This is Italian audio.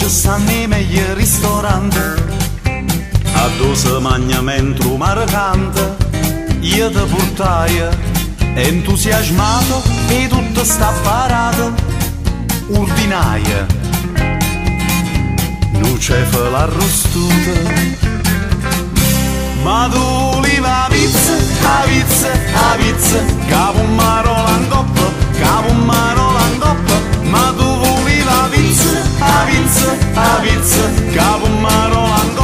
stanno nei meglio ristoranti, a dove si mangia mentre un mare canta. Io ti portai entusiasmato e tutto sta barato, ordinaia, non c'è l'arrostuta. Ma tu li va pizza, a pizza, a pizza, capo un marola in coppa, capo un marola in coppa. Ma tu volevi la pizza, a pizza, a pizza, capo un marola in coppa.